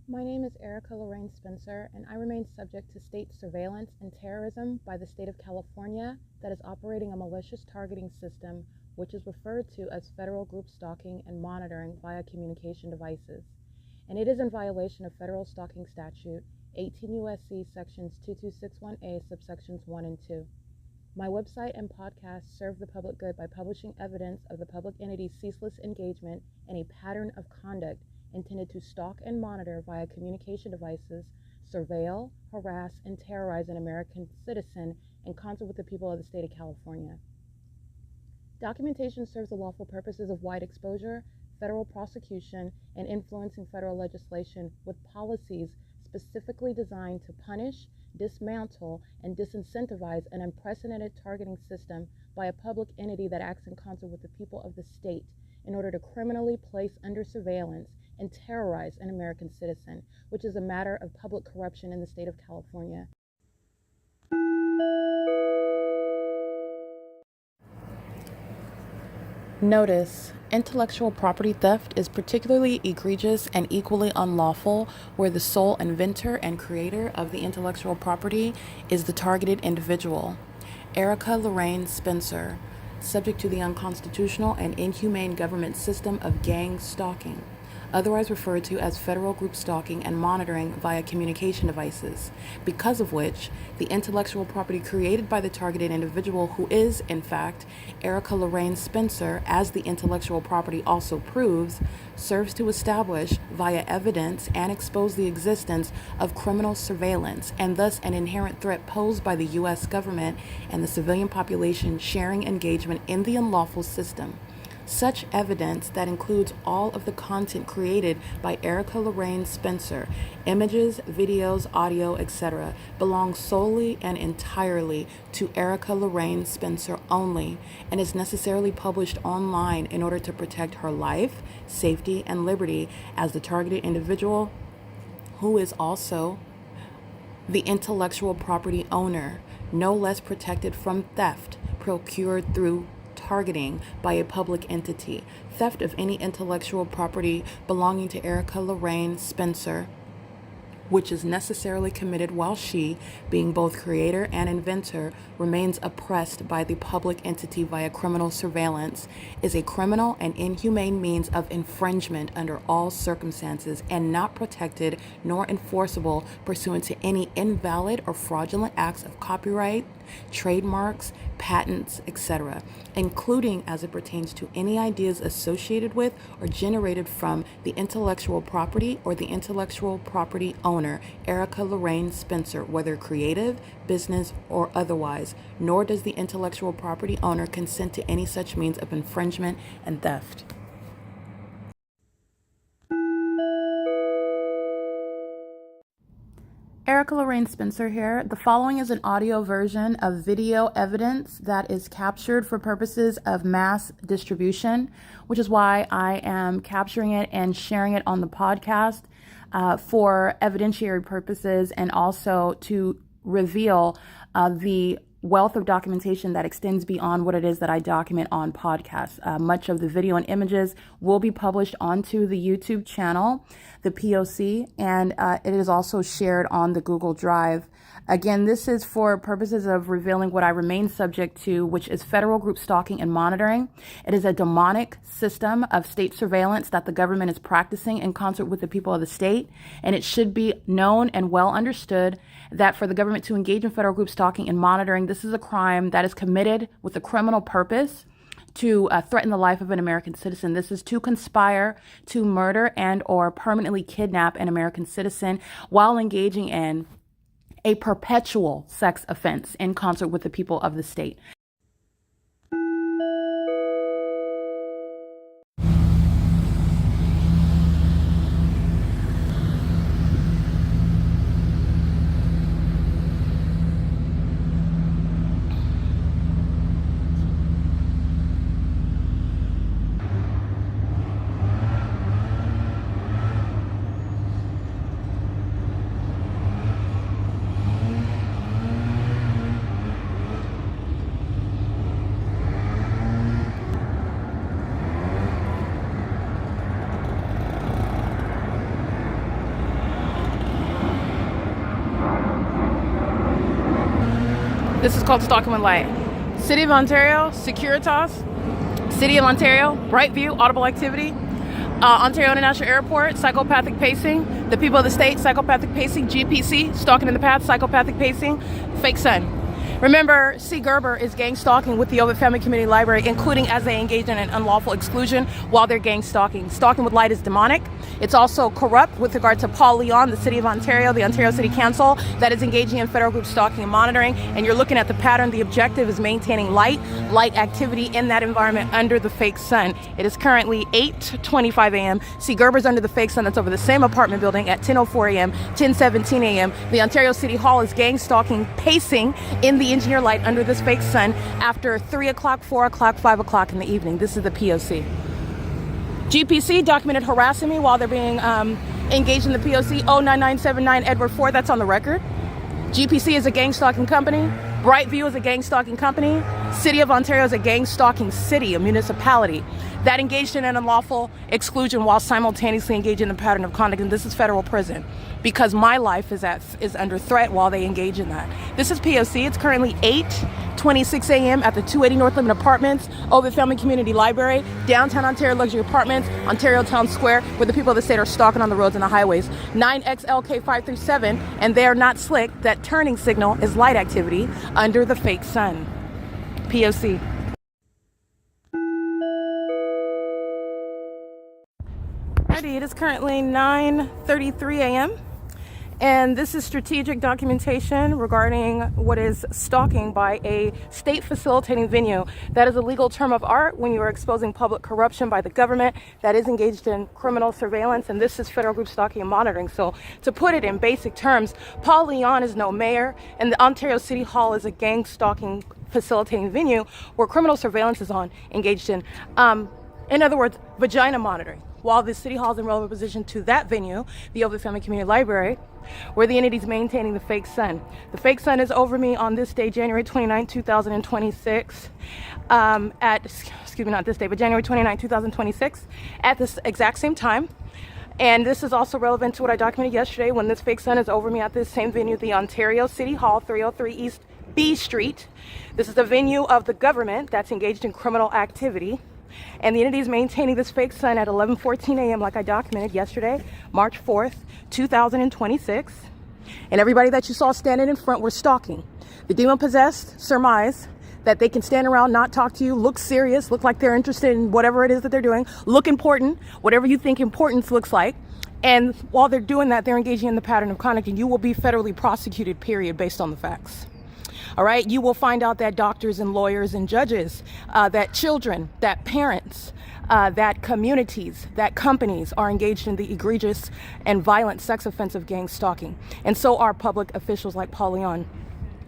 My name is Erica Lorraine Spencer, and I remain subject to state surveillance and terrorism by the state of California that is operating a malicious targeting system which is referred to as federal group stalking and monitoring via communication devices. And it is in violation of federal stalking statute 18 U.S.C. sections 2261A subsections 1 and 2. My website and podcast serve the public good by publishing evidence of the public entity's ceaseless engagement in a pattern of conduct intended to stalk and monitor via communication devices, surveil, harass, and terrorize an American citizen in concert with the people of the state of California. Documentation serves the lawful purposes of wide exposure, federal prosecution, and influencing federal legislation with policies specifically designed to punish, dismantle, and disincentivize an unprecedented targeting system by a public entity that acts in concert with the people of the state in order to criminally place under surveillance and terrorize an American citizen, which is a matter of public corruption in the state of California. Notice: intellectual property theft is particularly egregious and equally unlawful where the sole inventor and creator of the intellectual property is the targeted individual. Erica Lorraine Spencer, subject to the unconstitutional and inhumane government system of gang stalking, otherwise referred to as federal group stalking and monitoring via communication devices, because of which the intellectual property created by the targeted individual, who is, in fact, Erica Lorraine Spencer, as the intellectual property also proves, serves to establish via evidence and expose the existence of criminal surveillance and thus an inherent threat posed by the U.S. government and the civilian population sharing engagement in the unlawful system. Such evidence, that includes all of the content created by Erica Lorraine Spencer, images, videos, audio, etc., belongs solely and entirely to Erica Lorraine Spencer only and is necessarily published online in order to protect her life, safety, and liberty as the targeted individual, who is also the intellectual property owner, no less protected from theft procured through targeting by a public entity. Theft of any intellectual property belonging to Erica Lorraine Spencer, which is necessarily committed while she, being both creator and inventor, remains oppressed by the public entity via criminal surveillance, is a criminal and inhumane means of infringement under all circumstances and not protected nor enforceable pursuant to any invalid or fraudulent acts of copyright, trademarks, patents, etc., including as it pertains to any ideas associated with or generated from the intellectual property or the intellectual property owner, Erica Lorraine Spencer, whether creative, business, or otherwise, nor does the intellectual property owner consent to any such means of infringement and theft. Erica Lorraine Spencer here. The following is an audio version of video evidence that is captured for purposes of mass distribution, which is why I am capturing it and sharing it on the podcast for evidentiary purposes and also to reveal the wealth of documentation that extends beyond what it is that I document on podcasts. Much of the video and images will be published onto the YouTube channel, the P.O.C., and it is also shared on the Google Drive. Again, this is for purposes of revealing what I remain subject to, which is federal group stalking and monitoring. It is a demonic system of state surveillance that the government is practicing in concert with the people of the state, and it should be known and well understood that for the government to engage in federal group stalking and monitoring, this is a crime that is committed with a criminal purpose to threaten the life of an American citizen. This is to conspire to murder and or permanently kidnap an American citizen while engaging in a perpetual sex offense in concert with the people of the state. This is called Stalking with Light. City of Ontario, Securitas. City of Ontario, Brightview, audible activity. Ontario International Airport, psychopathic pacing. The people of the state, psychopathic pacing. GPC, stalking in the path, psychopathic pacing. Fake sun. Remember, C. Gerber is gang stalking with the OVITT Family Community Library, including as they engage in an unlawful exclusion while they're gang stalking. Stalking with Light is demonic. It's also corrupt with regard to Paul Leon, the City of Ontario, the Ontario City Council, that is engaging in federal group stalking and monitoring. And you're looking at the pattern. The objective is maintaining light activity in that environment under the fake sun. It is currently 8:25 a.m. C. Gerber's under the fake sun that's over the same apartment building at 10:04 a.m., 10:17 a.m. The Ontario City Hall is gang stalking, pacing in the engineer light under this fake sun after 3 o'clock, 4 o'clock, 5 o'clock in the evening. This is the P.O.C. GPC documented harassing me while they're being engaged in the P.O.C. 09979 Edward 4. That's on the record. GPC is a gang stalking company. Brightview is a gang stalking company. City of Ontario is a gang stalking city, a municipality that engaged in an unlawful exclusion while simultaneously engaged in the pattern of conduct. And this is federal prison because my life is under threat while they engage in that. This is P.O.C. It's currently 8:26 a.m. at the 280 North Limit Apartments, OVITT Family Community Library, downtown Ontario Luxury Apartments, Ontario Town Square, where the people of the state are stalking on the roads and the highways. 9XLK537, and they are not slick. That turning signal is light activity under the fake sun. P.O.C. It is currently 9:33 a.m. and this is strategic documentation regarding what is stalking by a state facilitating venue. That is a legal term of art when you are exposing public corruption by the government that is engaged in criminal surveillance, and this is federal group stalking and monitoring. So to put it in basic terms, Paul Leon is no mayor, and the Ontario City Hall is a gang stalking facilitating venue where criminal surveillance is engaged in other words, vagina monitoring. While the City Hall is in relevant position to that venue, the OVITT Family Community Library, where the entity is maintaining the fake sun. The fake sun is over me on this day, January 29, 2026, January 29, 2026, at this exact same time. And this is also relevant to what I documented yesterday when this fake sun is over me at this same venue, the Ontario City Hall, 303 East B Street. This is the venue of the government that's engaged in criminal activity. And the entity is maintaining this fake sun at 11:14 a.m. like I documented yesterday, March 4th, 2026. And everybody that you saw standing in front were stalking. The demon-possessed surmise that they can stand around, not talk to you, look serious, look like they're interested in whatever it is that they're doing, look important, whatever you think importance looks like. And while they're doing that, they're engaging in the pattern of conduct, and you will be federally prosecuted, period, based on the facts. All right, you will find out that doctors and lawyers and judges, that children, that parents, that communities, that companies are engaged in the egregious and violent sex offensive gang stalking. And so are public officials like Paul Leon.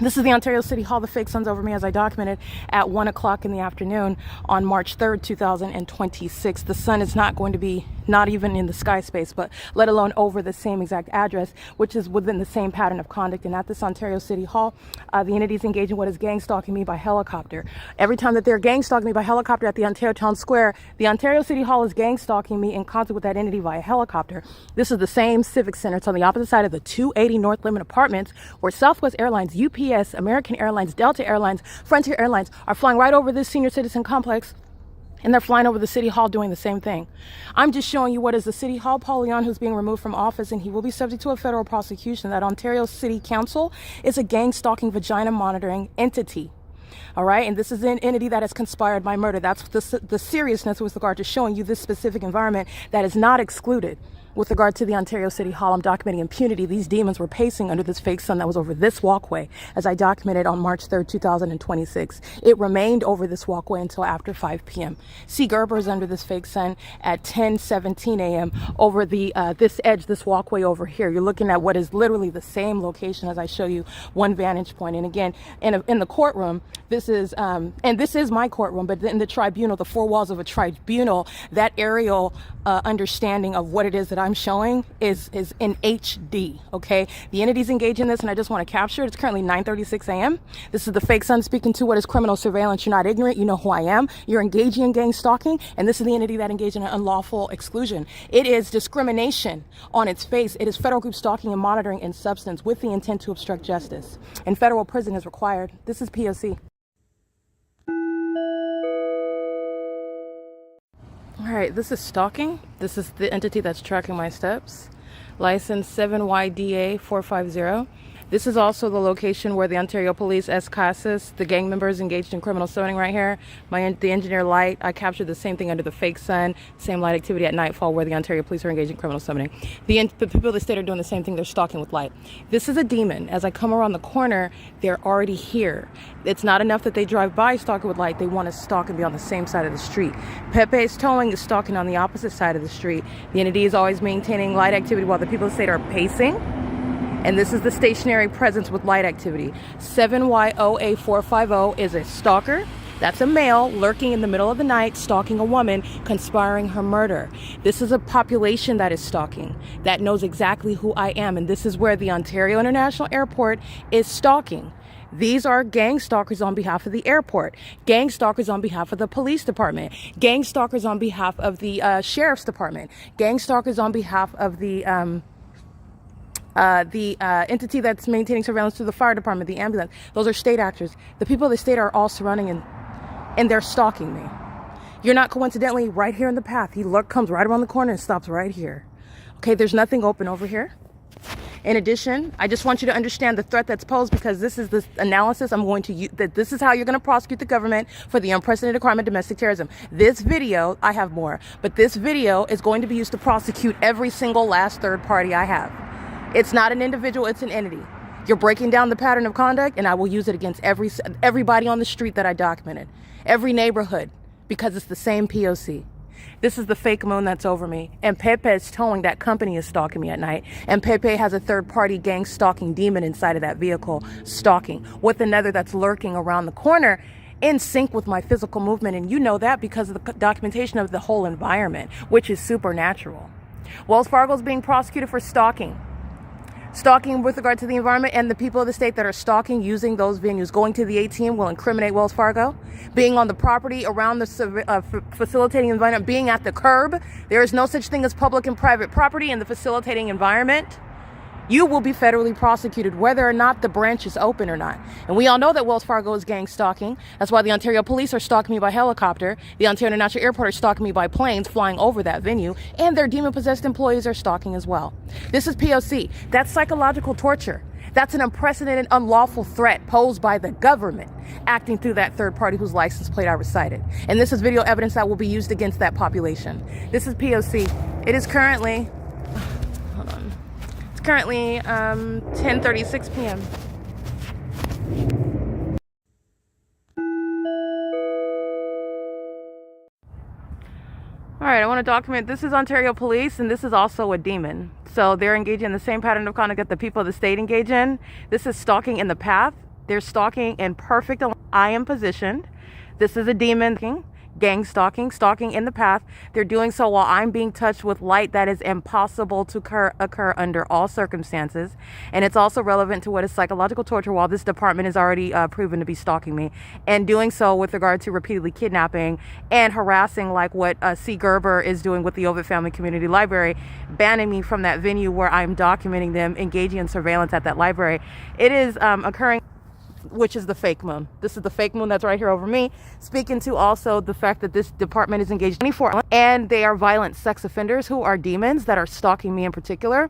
This is the Ontario City Hall. The fake sun's over me as I documented at 1 o'clock in the afternoon on March 3rd, 2026. The sun is not going to be not even in the sky space, but let alone over the same exact address, which is within the same pattern of conduct. And at this Ontario City Hall, the entity is engaging what is gang stalking me by helicopter. Every time that they're gang stalking me by helicopter at the Ontario Town Square, the Ontario City Hall is gang stalking me in concert with that entity via helicopter. This is the same civic center. It's on the opposite side of the 280 North Limit Apartments, where Southwest Airlines, UPS, American Airlines, Delta Airlines, Frontier Airlines are flying right over this senior citizen complex. And they're flying over the City Hall doing the same thing. I'm just showing you what is the City Hall. Paul Leon, who's being removed from office, and he will be subject to a federal prosecution. That Ontario City Council is a gang stalking vagina monitoring entity. All right, and this is an entity that has conspired my murder. That's the seriousness with regard to showing you this specific environment that is not excluded. With regard to the Ontario City Hall, I'm documenting impunity. These demons were pacing under this fake sun that was over this walkway, as I documented on March 3rd, 2026. It remained over this walkway until after 5 p.m. C. Gerber is under this fake sun at 10:17 a.m. over this edge, this walkway over here. You're looking at what is literally the same location as I show you one vantage point. And again, in the courtroom, this is my courtroom, but in the tribunal, the four walls of a tribunal, that aerial understanding of what it is that I'm showing is in HD, okay? The entity's engaged in this, and I just want to capture it. It's currently 9:36 a.m. This is the fake son speaking to what is criminal surveillance. You're not ignorant. You know who I am. You're engaging in gang stalking, and this is the entity that engaged in an unlawful exclusion. It is discrimination on its face. It is federal group stalking and monitoring in substance with the intent to obstruct justice. And federal prison is required. This is P.O.C. All right, this is stalking. This is the entity that's tracking my steps. License 7YDA 450. This is also the location where the Ontario Police CEASELESS, the gang members engaged in criminal summoning right here. The engineer light, I captured the same thing under the fake sun, same light activity at nightfall where the Ontario Police are engaged in criminal summoning. The people of the state are doing the same thing, they're stalking with light. This is a demon. As I come around the corner, they're already here. It's not enough that they drive by stalking with light, they want to stalk and be on the same side of the street. Pepe's towing is stalking on the opposite side of the street. The entity is always maintaining light activity while the people of the state are pacing. And this is the stationary presence with light activity. 7YOA450 is a stalker. That's a male lurking in the middle of the night, stalking a woman, conspiring her murder. This is a population that is stalking, that knows exactly who I am. And this is where the Ontario International Airport is stalking. These are gang stalkers on behalf of the airport, gang stalkers on behalf of the police department, gang stalkers on behalf of the sheriff's department, gang stalkers on behalf of the entity that's maintaining surveillance through the fire department, the ambulance. Those are state actors. The people of the state are all surrounding and they're stalking me. You're not coincidentally right here in the path. He comes right around the corner and stops right here. Okay, there's nothing open over here. In addition, I just want you to understand the threat that's posed, because this is the analysis I'm going to use, that this is how you're going to prosecute the government for the unprecedented crime of domestic terrorism. This video, I have more, but this video is going to be used to prosecute every single last third party I have. It's not an individual, it's an entity. You're breaking down the pattern of conduct, and I will use it against everybody on the street that I documented, every neighborhood, because it's the same P.O.C. This is the fake moon that's over me, and Pepe is towing. That company is stalking me at night, and Pepe has a third-party gang stalking demon inside of that vehicle, stalking, with another that's lurking around the corner, in sync with my physical movement, and you know that because of the documentation of the whole environment, which is supernatural. Wells Fargo is being prosecuted for stalking. Stalking with regard to the environment, and the people of the state that are stalking using those venues. Going to the ATM will incriminate Wells Fargo. Being on the property around the facilitating environment, being at the curb. There is no such thing as public and private property in the facilitating environment. You will be federally prosecuted whether or not the branch is open or not. And we all know that Wells Fargo is gang stalking. That's why the Ontario Police are stalking me by helicopter. The Ontario International Airport are stalking me by planes flying over that venue. And their demon-possessed employees are stalking as well. This is P.O.C. That's psychological torture. That's an unprecedented, unlawful threat posed by the government acting through that third party whose license plate I recited. And this is video evidence that will be used against that population. This is P.O.C. It is currently... Hold on. Currently 10:36 p.m. All right, I want to document, this is Ontario Police, and this is also a demon. So they're engaging in the same pattern of conduct that the people of the state engage in. This is stalking in the path. They're stalking in perfect, I am positioned. This is a demon. Gang stalking, stalking in the path. They're doing so while I'm being touched with light that is impossible to occur under all circumstances. And it's also relevant to what is psychological torture while this department is already proven to be stalking me. And doing so with regard to repeatedly kidnapping and harassing, like what C. Gerber is doing with the OVITT Family Community Library, banning me from that venue where I'm documenting them engaging in surveillance at that library. It is occurring, which is the fake moon. This is the fake moon that's right here over me, speaking to also the fact that this department is engaged in 24, and they are violent sex offenders who are demons that are stalking me in particular,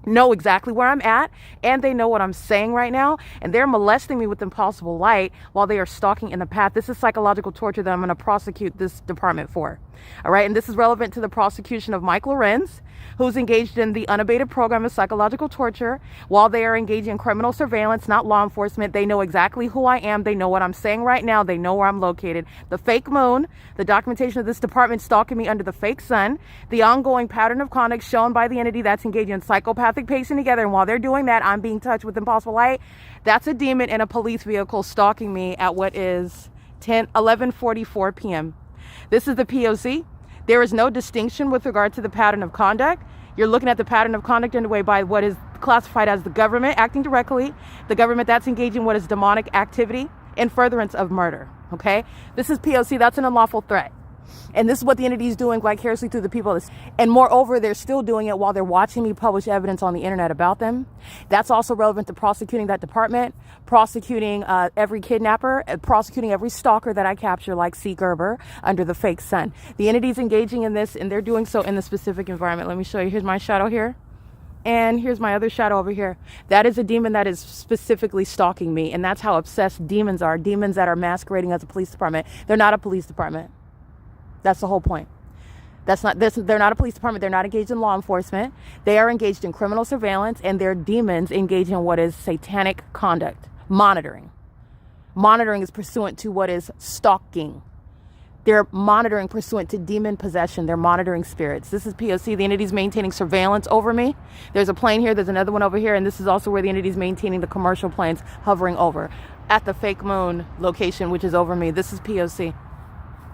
know exactly where I'm at, and they know what I'm saying right now, and they're molesting me with impossible light while they are stalking in the path. This is psychological torture that I'm going to prosecute this department for. All right, and this is relevant to the prosecution of Mike LORENZ, who's engaged in the unabated program of psychological torture while they are engaged in criminal surveillance, not law enforcement. They know exactly who I am. They know what I'm saying right now. They know where I'm located. The fake moon, the documentation of this department stalking me under the fake sun, the ongoing pattern of conduct shown by the entity that's engaged in psychopathic pacing together. And while they're doing that, I'm being touched with impossible light. That's a demon in a police vehicle stalking me at what is 11:44 p.m. This is the P.O.C. There is no distinction with regard to the pattern of conduct. You're looking at the pattern of conduct underway by what is classified as the government acting directly, the government that's engaging in what is demonic activity in furtherance of murder, okay? This is P.O.C. That's an unlawful threat. And this is what the entity is doing vicariously through the people. And moreover, they're still doing it while they're watching me publish evidence on the internet about them. That's also relevant to prosecuting that department, prosecuting every kidnapper, prosecuting every stalker that I capture, like C. Gerber, under the fake sun. The entity's engaging in this, and they're doing so in the specific environment. Let me show you. Here's my shadow here. And here's my other shadow over here. That is a demon that is specifically stalking me. And that's how obsessed demons are. Demons that are masquerading as a police department. They're not a police department. That's the whole point. They're not a police department. They're not engaged in law enforcement. They are engaged in criminal surveillance, and they're demons engaged in what is satanic conduct. Monitoring. Monitoring is pursuant to what is stalking. They're monitoring pursuant to demon possession. They're monitoring spirits. This is P.O.C. The entity's maintaining surveillance over me. There's a plane here. There's another one over here. And this is also where the entity's maintaining the commercial planes hovering over at the fake moon location, which is over me. This is P.O.C.